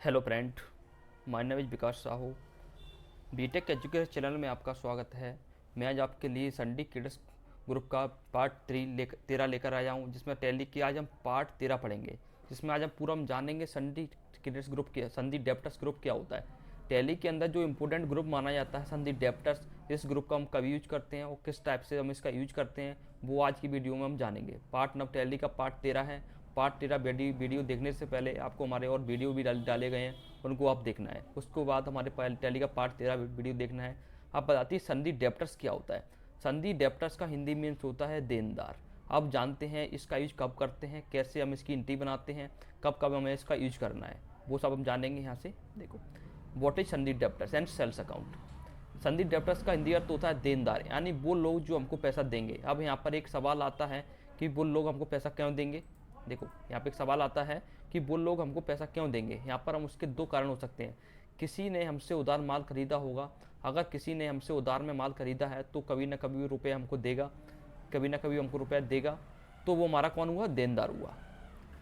Hello friend, my name is Vikas Sahu. BTech education channel में आपका स्वागत है। मैं आज आपके लिए संडी किड्स ग्रुप का पार्ट 13 लेकर आया हूँ, जिसमें टैली की आज हम पार्ट 13 पढ़ेंगे। जिसमें आज हम जानेंगे संडी किड्स ग्रुप क्या, संडी डेप्टर्स ग्रुप क्या होता है। टैली के अंदर जो इम्पोर्टेंट ग्रुप माना जाता है संदी डेप्टर्स, इस ग्रुप का हम कभी यूज करते हैं और किस टाइप से हम इसका यूज करते हैं, वो आज की वीडियो में हम जानेंगे। पार्ट नव टैली का पार्ट 13 है। पार्ट 13 वीडियो देखने से पहले आपको हमारे और वीडियो भी डाले गए हैं, उनको आप देखना है। उसके बाद हमारे टैली का पार्ट 13 वीडियो देखना है। आप बताती है संदी डेप्टर्स क्या होता है। संदी डेप्टर्स का हिंदी मीन्स होता है देनदार। अब जानते हैं इसका यूज कब करते हैं, कैसे हम इसकी एंट्री बनाते हैं, कब कब हमें इसका यूज करना है, वो सब हम जानेंगे यहाँ से। देखो, व्हाट इज संदी डेप्टर्स एंड सेल्स अकाउंट। संदी डेप्टर्स का हिंदी अर्थ होता है देनदार, यानी वो लोग जो हमको पैसा देंगे। अब यहाँ पर एक सवाल आता है कि वो लोग हमको पैसा क्यों देंगे। देखो, यहाँ पे एक सवाल आता है कि वो लोग हमको पैसा क्यों देंगे। यहाँ पर हम उसके दो कारण हो सकते हैं। किसी ने हमसे उधार माल खरीदा होगा। अगर किसी ने हमसे उधार में माल खरीदा है तो कभी ना कभी रुपये हमको देगा, कभी ना कभी हमको रुपया देगा, तो वो हमारा कौन हुआ, देनदार हुआ।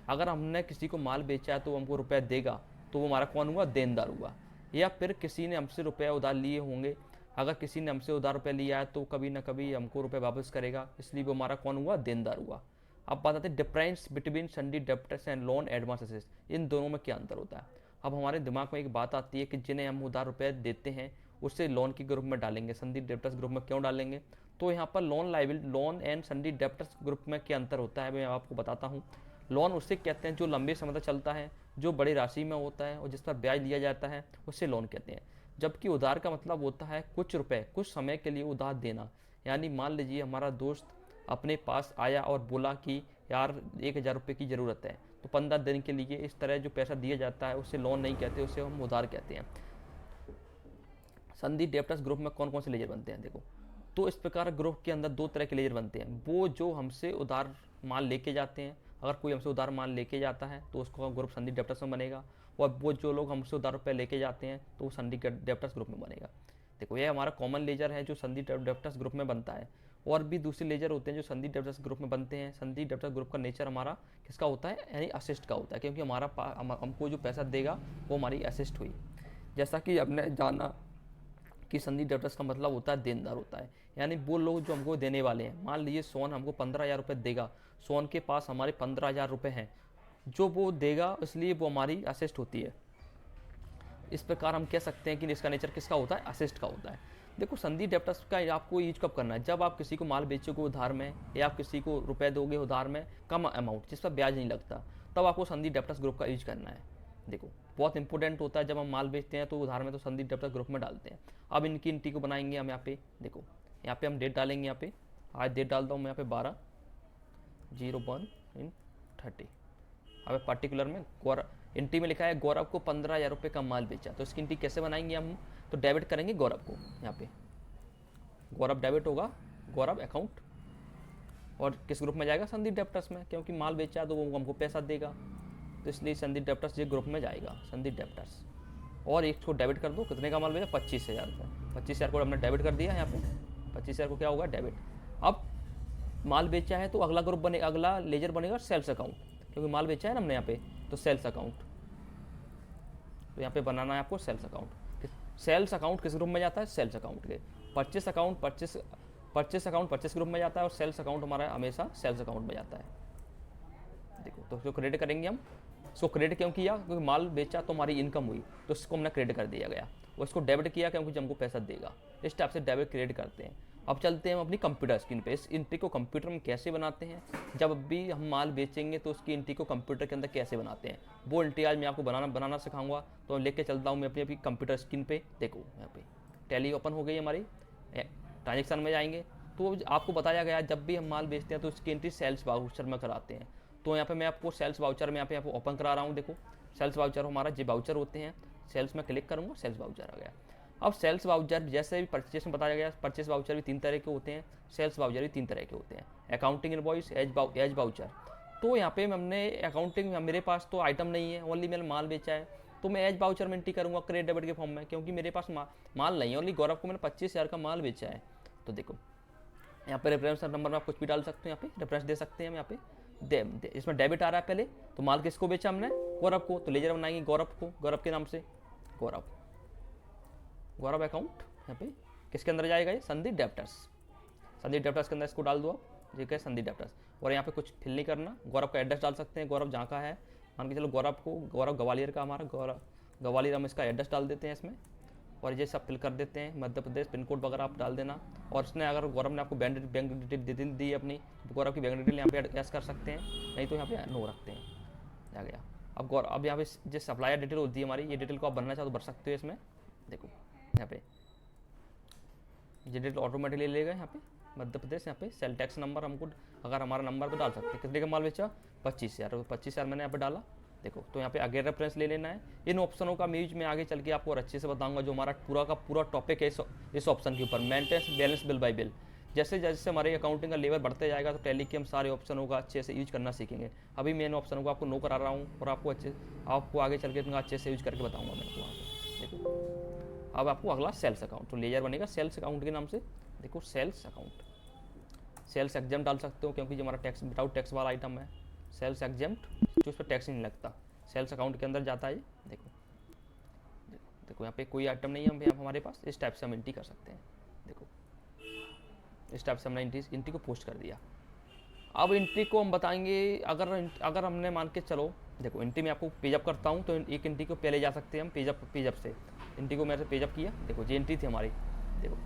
अगर हमने किसी को माल बेचा है तो हमको रुपया देगा, तो वो हमारा कौन हुआ, देनदार हुआ। या फिर किसी ने हमसे रुपया उधार लिए होंगे। अगर किसी ने हमसे उधार रुपया लिया है तो कभी ना कभी हमको रुपये वापस करेगा, इसलिए वो हमारा कौन हुआ, देनदार हुआ। अब बात आती है difference between sundry debtors and loan advances. इन दोनों में क्या अंतर होता है। अब हमारे दिमाग में एक बात आती है कि जिन्हें हम उधार रुपये देते हैं उससे लोन के ग्रुप में डालेंगे, संडी डेप्टर्स ग्रुप में क्यों डालेंगे। तो यहाँ पर loan and sundry debtors group में क्या अंतर होता है मैं आपको बताता हूँ। लोन उससे कहते हैं जो लंबे समय तक चलता है, जो बड़ी राशि में होता है और जिस पर ब्याज लिया जाता है, उससे लोन कहते हैं। जबकि उधार का मतलब होता है कुछ रुपए कुछ समय के लिए उधार देना। यानी मान लीजिए हमारा दोस्त अपने पास आया और बोला कि यार 1,000 रुपये की ज़रूरत है, तो 15 दिन के लिए इस तरह जो पैसा दिया जाता है उसे लोन नहीं कहते, उसे हम उधार कहते हैं। संदी डेप्टर्स ग्रुप में कौन कौन से लेजर बनते हैं। देखो, तो इस प्रकार ग्रुप के अंदर दो तरह के लेजर बनते हैं। वो जो हमसे उधार माल लेके जाते हैं, अगर कोई हमसे उधार माल लेके जाता है तो उसको ग्रुप संदी डेप्टर्स में बनेगा। और वो जो लोग हमसे उधार रुपये लेके जाते हैं तो वो संदी डेप्टर्स ग्रुप में बनेगा। देखो, ये हमारा कॉमन लेजर है जो संदी डेप्टर्स ग्रुप में बनता है। और भी दूसरे लेजर होते हैं जो संदी डेप्टर्स ग्रुप में बनते हैं। संदी डेप्टर्स ग्रुप का नेचर हमारा किसका होता है, यानी असिस्ट का होता है, क्योंकि हमको जो पैसा देगा वो हमारी असिस्ट हुई। जैसा कि हमने जाना कि संदी डेप्टर्स का मतलब होता है देनदार होता है, यानी वो लोग जो हमको देने वाले हैं। मान लीजिए सोन हमको 15,000 रुपये देगा, सोन के पास हमारे 15,000 रुपये हैं जो वो देगा, इसलिए वो हमारी असिस्ट होती है। इस प्रकार हम कह सकते हैं कि इसका नेचर किसका होता है, असिस्ट का होता है। देखो, संदी डेप्टर्स का आपको यूज कब करना है, जब आप किसी को माल बेचोगे उधार में, या आप किसी को रुपए दोगे उधार में कम अमाउंट जिस पर ब्याज नहीं लगता, तब आपको संदी डेप्टर्स ग्रुप का यूज करना है। देखो, बहुत इंपॉर्टेंट होता है। जब हम माल बेचते हैं तो उधार में तो संदी डेप्टर्स ग्रुप में डालते हैं। अब इनकी एंट्री को बनाएंगे हम यहाँ पे। देखो, यहाँ पे हम डेट डालेंगे। यहाँ पे आज डेट डालता हूँ मैं, यहाँ पे 12/01/30। अब पर्टिकुलर में गौरव, एंट्री में लिखा है गौरव को 15,000 रुपये का माल बेचा, तो इसकी एंट्री कैसे बनाएंगे हम, तो डेबिट करेंगे गौरव को। यहाँ पे गौरव डेबिट होगा, गौरव अकाउंट, और किस ग्रुप में जाएगा, संदी डेप्टर्स में, क्योंकि माल बेचा तो वो हमको पैसा देगा, तो इसलिए संदी डेप्टर्स ये ग्रुप में जाएगा, संदी डेप्टर्स। और एक को डेबिट कर दो, कितने का माल बेचा, 25,000 रुपये। 25,000 को हमने डेबिट कर दिया यहाँ पे, 25,000 को क्या होगा, डेबिट। अब माल बेचा है तो अगला ग्रुप बनेगा, अगला लेजर बनेगा सेल्स अकाउंट, क्योंकि माल बेचा है ना हमने यहाँ पे, तो सेल्स अकाउंट। तो यहाँ पे बनाना है आपको सेल्स अकाउंट। सेल्स अकाउंट किस ग्रुप में जाता है, सेल्स अकाउंट के। परचेस अकाउंट परचेस ग्रुप में जाता है, और सेल्स अकाउंट हमारा हमेशा सेल्स अकाउंट में जाता है। देखो, तो इसको क्रेडिट करेंगे हम। इसको क्रेडिट क्यों किया, क्योंकि माल बेचा तो हमारी इनकम हुई, तो इसको हमने क्रेडिट कर दिया गया। और इसको डेबिट किया क्योंकि हमको पैसा देगा। इस टाइप से डेबिट क्रेडिट करते हैं। अब चलते हैं हम अपनी कंप्यूटर स्क्रीन पे। इस एंट्री को कंप्यूटर में कैसे बनाते हैं, जब भी हम माल बेचेंगे तो उसकी एंट्री को कंप्यूटर के अंदर कैसे बनाते हैं, वो एंट्री आज मैं आपको बनाना सिखाऊंगा। तो लेके चलता हूँ मैं अपनी कंप्यूटर स्क्रीन पे। देखो, यहाँ पे टैली ओपन हो गई हमारी, ट्रांजेक्शन में जाएंगे तो आपको बताया गया जब भी हम माल बेचते हैं तो उसकी एंट्री सेल्स वाउचर में कराते हैं। तो यहाँ पे मैं आपको सेल्स वाउचर में यहाँ पे ओपन करा रहा हूँ। देखो, सेल्स वाउचर हमारा जे वाउचर होते हैं। सेल्स में क्लिक करूँगा, सेल्स वाउचर आ गया। अब सेल्स वाउचर जैसे भी परचेस में बताया गया, परचेस वाउचर भी 3 तरह के होते हैं, सेल्स वाउचर भी 3 तरह के होते हैं, अकाउंटिंग इनवॉइस, एज वाउचर। तो यहाँ पे हमने अकाउंटिंग, मेरे पास तो आइटम नहीं है, ओनली मैंने माल बेचा है, तो मैं एज वाउचर में एंट्री करूँगा क्रेडिट डेबिट के फॉर्म में, क्योंकि मेरे पास माल नहीं है, ओनली गौरव को मैंने 25,000 का माल बेचा है। तो देखो, यहाँ पे रेफरेंस नंबर में आप कुछ भी डाल सकते हो, यहाँ पे रेफरेंस दे सकते हैं हम यहाँ पे। इसमें डेबिट आ रहा है पहले, तो माल किसको बेचा हमने, गौरव को, तो लेजर बनाएंगे गौरव को, गौरव के नाम से, गौरव, गौरव अकाउंट यहाँ पे किसके अंदर जाएगा, ये संदीप डेप्टर्स, संदीप डेप्टर्स के अंदर इसको डाल दो आप, ठीक है संदीप डेप्टर्स। और यहाँ पे कुछ फिल नहीं करना, गौरव का एड्रेस डाल सकते हैं, गौरव जहाँ का है, मान के चलो गौरव को, गौरव ग्वालियर का हमारा, गौरव ग्वालियर, हम इसका एड्रेस डाल देते हैं इसमें, और ये सब फिल कर देते हैं, मध्य प्रदेश पिन कोड वगैरह आप डाल देना। और इसने अगर गौरव ने आपको बैंक डिटेल दी अपनी, तो गौरव की बैंक डिटेल यहाँ पे ऐड कर सकते हैं, नहीं तो यहाँ पे नो रखते हैं, आ गया। अब गौरव, अब यहाँ पे जो सप्लायर डिटेल होती है हमारी, ये डिटेल को आप भरना चाहो तो भर सकते हो इसमें, देखो यहाँ पे ये डिटेल ऑटोमेटिकली लेगा यहाँ पे मध्य प्रदेश, यहाँ पे सेल टैक्स नंबर हमको, अगर हमारा नंबर तो डाल सकते हैं, कितने का माल बेचा, 25,000, तो 25,000 मैंने यहाँ पे डाला, देखो। तो यहाँ पे आगे रेफरेंस ले लेना है। इन ऑप्शनों का यूज मैं आगे चल के आपको और अच्छे से बताऊंगा, जो हमारा पूरा का पूरा टॉपिक है इस ऑप्शन के ऊपर, maintenance balance bill bye bill. जैसे जैसे हमारे अकाउंटिंग का लेवल बढ़ते जाएगा, तो टैली के हम सारे ऑप्शनों का अच्छे से यूज करना सीखेंगे। अभी मैं इन ऑप्शनों को आपको नो करा रहा हूँ, और आपको आगे चल के इनका अच्छे से यूज करके बताऊँगा मैं आपको वहाँ पे, देखो। अब आपको अगला सेल्स अकाउंट, तो लेजर बनेगा सेल्स अकाउंट के नाम से, देखो सेल्स अकाउंट। सेल्स एग्जाम डाल सकते हो, क्योंकि जो हमारा टैक्स विदाउट टैक्स वाला आइटम है, सेल्स एग्जाम, जो उस पर टैक्स नहीं लगता, सेल्स अकाउंट के अंदर जाता है। देखो देखो यहाँ पे कोई आइटम नहीं है हमारे पास, इस टाइप से हम एंट्री कर सकते हैं, देखो इस टाइप से हमने एंट्री को पोस्ट कर दिया। अब एंट्री को हम बताएंगे, अगर हमने मान के चलो, देखो एंट्री में आपको पेजअप करता हूँ, तो एक एंट्री को पहले जा सकते हैं हम पेजअप से, एंट्री को मैंने पेजअप किया, देखो ये एंट्री थी हमारी, देखो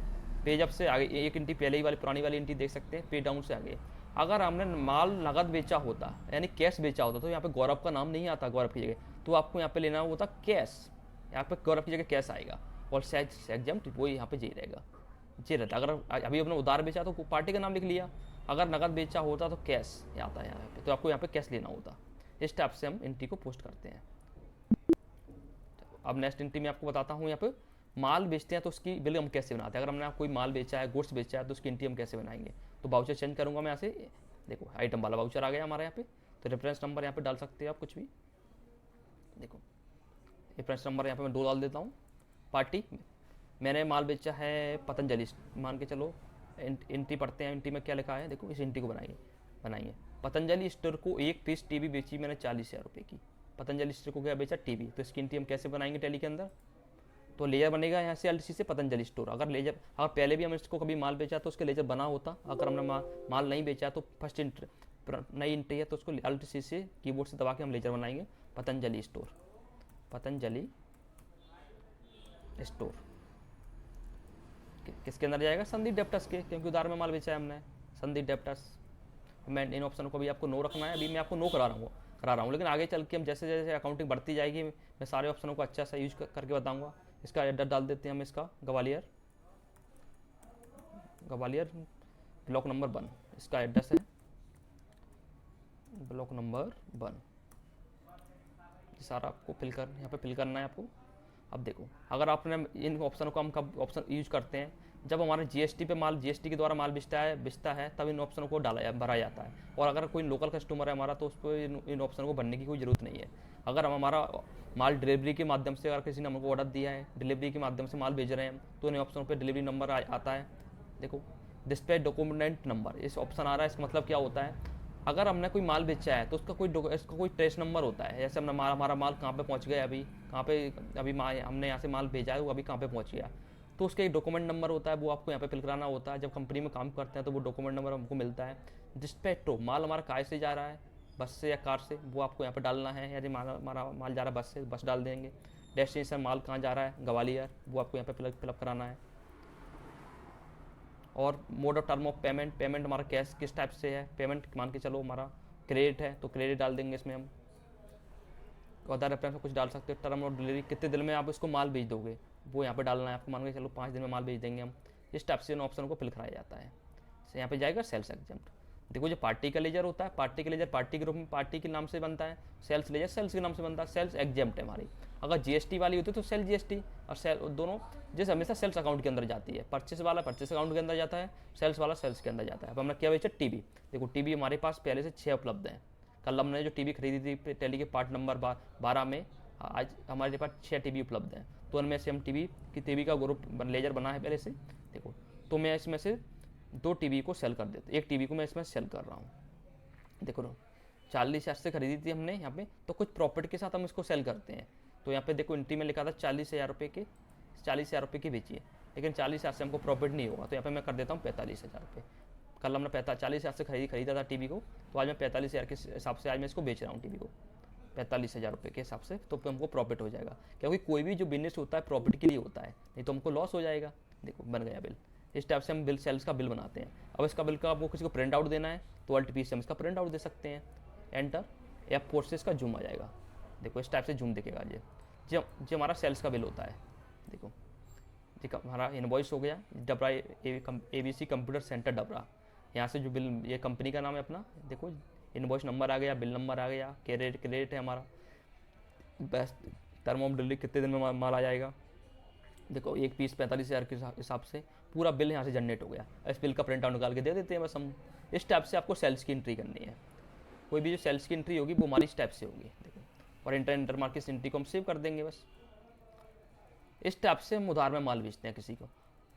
पेजअप से आगे एक एंट्री पहले ही वाली पुरानी वाली एंट्री देख सकते हैं, पे डाउन से आगे। अगर हमने माल नगद बेचा होता, यानी कैश बेचा होता, तो यहाँ पे गौरव का नाम नहीं आता, गौरव की जगह, तो आपको यहाँ पे लेना होता कैश, यहाँ पे गौरव की जगह कैश आएगा, और सेल्स एग्जाम वो यहाँ पे जी रहेगा, जी रहता। अगर अभी अपने उधार बेचा तो पार्टी का नाम लिख लिया, अगर नगद बेचा होता तो कैश आता है यहाँ पे, तो आपको यहाँ पे कैश लेना होता। इस टाइप से हम एंट्री को पोस्ट करते हैं। अब नेक्स्ट एंट्री में आपको बताता हूँ, यहाँ पे माल बेचते हैं तो उसकी बिल हम कैसे बनाते हैं। अगर हमने कोई माल बेचा है, गुड्स बेचा है, तो उसकी एंट्री हम कैसे बनाएंगे। तो वाउचर चेंज करूँगा मैं यहाँ से, देखो आइटम वाला वाउचर आ गया हमारे यहाँ पे, तो रेफरेंस नंबर यहाँ पे डाल सकते हैं आप कुछ भी, देखो रेफरेंस नंबर यहाँ पे मैं 2 डाल देता हूँ। पार्टी, मैंने माल बेचा है पतंजलि, मान के चलो एंट्री पढ़ते हैं, एंट्री में क्या लिखा है, देखो इस एंट्री को बनाइए। पतंजलि स्टोर को 1 पीस टीवी बेची मैंने 40,000 रुपये की, पतंजलि स्टोर को क्या बेचा, टीवी। तो इसकी एंट्री हम कैसे बनाएंगे टैली के अंदर, तो लेजर बनेगा यहाँ से एलसी से पतंजलि स्टोर। अगर पहले भी हम इसको कभी माल बेचा तो उसके लेजर बना होता, अगर हमने माल नहीं बेचा तो फर्स्ट नई एंट्री है, तो उसको एलसी से कीबोर्ड से दबा के हम लेजर बनाएंगे पतंजलि स्टोर, पतंजलि स्टोर। किसके अंदर जाएगा, संदीप डेप्टर्स के, क्योंकि उधार में माल बेचा है हमने, संदीप डेप्टर्स। मैं इन ऑप्शन को भी आपको नो रखना है, अभी मैं आपको नो करा रहा हूँ, लेकिन आगे चल के हम जैसे जैसे अकाउंटिंग बढ़ती जाएगी, मैं सारे ऑप्शनों को अच्छा सा यूज करके बताऊंगा। इसका एड्रेस डाल देते हैं हम, इसका ग्वालियर ब्लॉक नंबर 1, इसका एड्रेस है ब्लॉक नंबर 1। सारा आपको यहाँ पे फिल करना है आपको। अब देखो, अगर आपने इन ऑप्शनों को हम कब ऑप्शन यूज करते हैं, जब हमारे जीएसटी पे माल, जीएसटी के द्वारा माल बिकता है तब इन ऑप्शनों को भरा जाता है। और अगर कोई लोकल कस्टमर है हमारा, तो उस पर इन ऑप्शनों को भरने की कोई ज़रूरत नहीं है। अगर हम हमारा माल डिलीवरी के माध्यम से, अगर किसी ने हमको ऑर्डर दिया है, डिलीवरी के माध्यम से माल भेज रहे हैं, तो इन ऑप्शनों पर डिलीवरी नंबर आता है, देखो डिस्प्ले डॉक्यूमेंट नंबर, इस ऑप्शन आ रहा है। इसका मतलब क्या होता है, अगर हमने कोई माल बेचा है तो इसका कोई ट्रेस नंबर होता है। जैसे हमने हमारा माल कहाँ पे पहुँच गया, अभी हमने यहाँ से माल भेजा है, वो अभी कहाँ पे पहुँच गया, तो उसका एक डॉक्यूमेंट नंबर होता है, वो आपको यहाँ पे फिल कराना होता है। जब कंपनी में काम करते हैं तो वो डॉक्यूमेंट नंबर हमको मिलता है। डिस्पैच माल हमारा कार से जा रहा है, बस से या कार से, वो आपको यहाँ पे डालना है। यदि हमारा माल जा रहा है बस से, बस डाल देंगे। डेस्टिनेशन माल कहाँ जा रहा है, ग्वालियर, वो आपको यहाँ पे फिलअप कराना है। और mode of term of payment हमारा कैश किस टाइप से है, पेमेंट मान के चलो हमारा क्रेडिट है, तो क्रेडिट डाल देंगे इसमें हम। अदर रेफरेंस में कुछ डाल सकते हो। टर्म ऑफ डिलीवरी, कितने दिन में आप इसको माल भेज दोगे, वो यहाँ पे डालना है आपको। मान के चलो 5 दिन में माल भेज देंगे हम। इस टाइप से इन ऑप्शन को फिल कराया जाता है। यहाँ पे जाएगा सेल्स एग्जाम्प्ट। देखो जो पार्टी का लेजर होता है, पार्टी का लेजर पार्टी ग्रुप में पार्टी के नाम से बनता है, सेल्स लेजर सेल्स के नाम से बनता है। सेल्स एग्जाम्प्ट है हमारी। अगर जीएसटी वाली होती है तो सेल जीएसटी और सेल दोनों जैसे हमेशा सेल्स अकाउंट के अंदर जाती है। परचेस वाला परचेस अकाउंट के अंदर जाता है, सेल्स वाला सेल्स के अंदर जाता है। अब हमने क्या बेचा, टीवी। देखो टीवी हमारे पास पहले से 6 उपलब्ध हैं। कल हमने जो टीवी खरीदी थी टैली के पार्ट नंबर 12 में, आज हमारे पास 6 टीवी उपलब्ध हैं। तो उनमें से हम टीवी का ग्रुप लेजर बना है पहले से। देखो तो मैं इसमें से 2 टीवी को सेल कर देता हूँ, 1 टीवी को मैं इसमें सेल कर रहा हूँ। देखो 40,000 से खरीदी थी हमने यहाँ पे, तो कुछ प्रॉफिट के साथ हम इसको सेल करते हैं। तो यहाँ पे देखो एंट्री में लिखा था 40,000 रुपये के, 40,000 रुपये की बेची है, लेकिन 40,000 से हमको प्रॉफिट नहीं होगा, तो यहाँ पे मैं कर देता हूँ 45,000 रुपये। कल हमने 40,000 से खरीदा था टीवी को, तो आज मैं 45,000 के हिसाब से आज मैं इसको बेच रहा हूँ टीवी को 45,000 रुपये के हिसाब से, तो हमको प्रॉफिट हो जाएगा। क्योंकि कोई भी जो बिजनेस होता है प्रॉफिट के लिए होता है, नहीं तो हमको लॉस हो जाएगा। देखो बन गया बिल। इस टाइप से हम बिल सेल्स का बिल बनाते हैं। अब इसका बिल का आपको किसी को प्रिंट आउट देना है तो अल्ट पी से हम इसका प्रिंट आउट दे सकते हैं। एंटर F4 से इसका जूम आ जाएगा। देखो इस टाइप से जूम दिखेगा ये जो हमारा सेल्स का बिल होता है। देखो जी हमारा इनवॉइस हो गया Dabra ABC computer centre Dabra. यहाँ से जो बिल, ये कंपनी का नाम है अपना, देखो इनवॉइस नंबर आ गया, बिल नंबर आ गया, क्रेडिट है हमारा, बेस्ट टर्म ऑफ डिलीवरी कितने दिन में माल आ जाएगा। देखो एक पीस 45,000 के हिसाब से पूरा बिल यहाँ से जनरेट हो गया। इस बिल का प्रिंट आउट निकाल के दे देते हैं बस हम। इस टाइप से आपको सेल्स की एंट्री करनी है। कोई भी जो सेल्स की एंट्री होगी वो हमारी इस टाइप से होगी। देखो और इंटर मार्केट एंट्री को हम सेव कर देंगे बस। इस टाइप से हम उधार में माल बेचते हैं किसी को।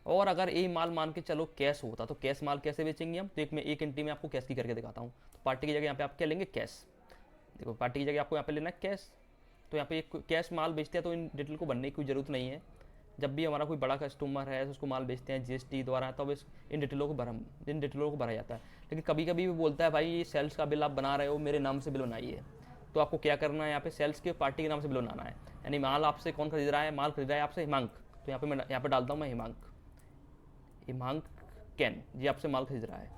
और अगर ये माल मान के चलो कैश होता तो कैश माल कैसे बेचेंगे हम, तो एक एंट्री में आपको कैश की करके दिखाता हूँ। तो पार्टी की जगह यहाँ पे आप क्या लेंगे, कैश। देखो पार्टी की जगह आपको यहाँ पे लेना है कैश। तो यहाँ पे एक कैश माल बेचते हैं तो इन डिटेल को बनने की कोई ज़रूरत नहीं है। जब भी हमारा कोई बड़ा कस्टमर है तो उसको माल बेचते हैं GST द्वारा, तो अब इन डिटेलों को भरा जाता है। लेकिन कभी कभी भी बोलता है भाई ये सेल्स का बिल आप बना रहे हो, मेरे नाम से बिल बनाइए। तो आपको क्या करना है, यहाँ पे सेल्स के पार्टी के नाम से बिल बनाना है। यानी माल आपसे कौन खरीद रहा है, माल खरीद रहा है आपसे हिमांक। तो यहाँ पे डालता हूँ मैं हिमांक कैन जी आपसे माल खरीद रहा है।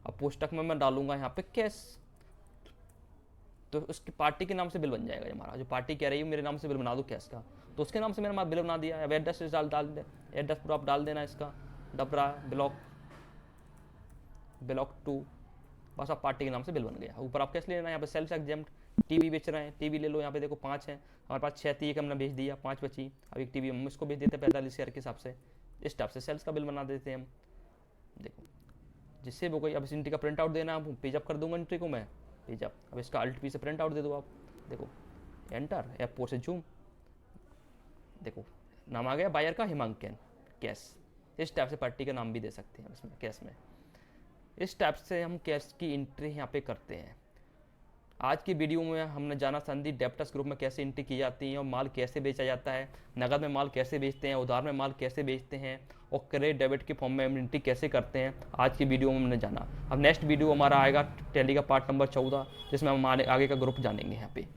अब पुस्तक में मैं डालूंगा यहाँ पे कैश, तो उसकी पार्टी के नाम से बिल बन जाएगा। हमारा जो पार्टी कह रही है मेरे नाम से बिल बना दो कैश का, तो उसके नाम से मैंने बिल बना दिया। अब एड्रेस एड्रेस पूरा आप डाल देना इसका, डबरा ब्लॉक 2, बस आप पार्टी के नाम से बिल बन गया। ऊपर आप कैसे लेना है, यहाँ पे सेल्स एग्जेम्प्ट, टीवी बेच रहे हैं, टीवी ले लो। यहाँ पे देखो 5 है हमारे पास, 6 थी एक हमने भेज दिया, 5 बची। अब एक टीवी हम इसको भेज देते हैं 45,000 के हिसाब से। इस टाइप से सेल्स का बिल बना देते हैं हम। देखो जिससे वो कोई, अब इस एंट्री का प्रिंट आउट देना है, पेजअप कर दूंगा एंट्री को मैं, पेजअप। अब इसका अल्ट पी से प्रिंट आउट दे दो आप। देखो एंटर F4 से जूम, देखो नाम आ गया बायर का हिमांकन कैश। इस टाइप से पार्टी का नाम भी दे सकते हैं इसमें कैश में। इस टाइप से हम कैश की एंट्री यहाँ पे करते हैं। आज की वीडियो में हमने जाना संदीप डेप्टर्स ग्रुप में कैसे एंट्री की जाती है और माल कैसे बेचा जाता है, नगद में माल कैसे बेचते हैं, उधार में माल कैसे बेचते हैं, और क्रेडिट डेबिट के फॉर्म में हम एंट्री कैसे करते हैं। आज की वीडियो में हमने जाना। अब नेक्स्ट वीडियो हमारा आएगा टैली का पार्ट नंबर 14, जिसमें हम आगे का ग्रुप जानेंगे यहाँ पे।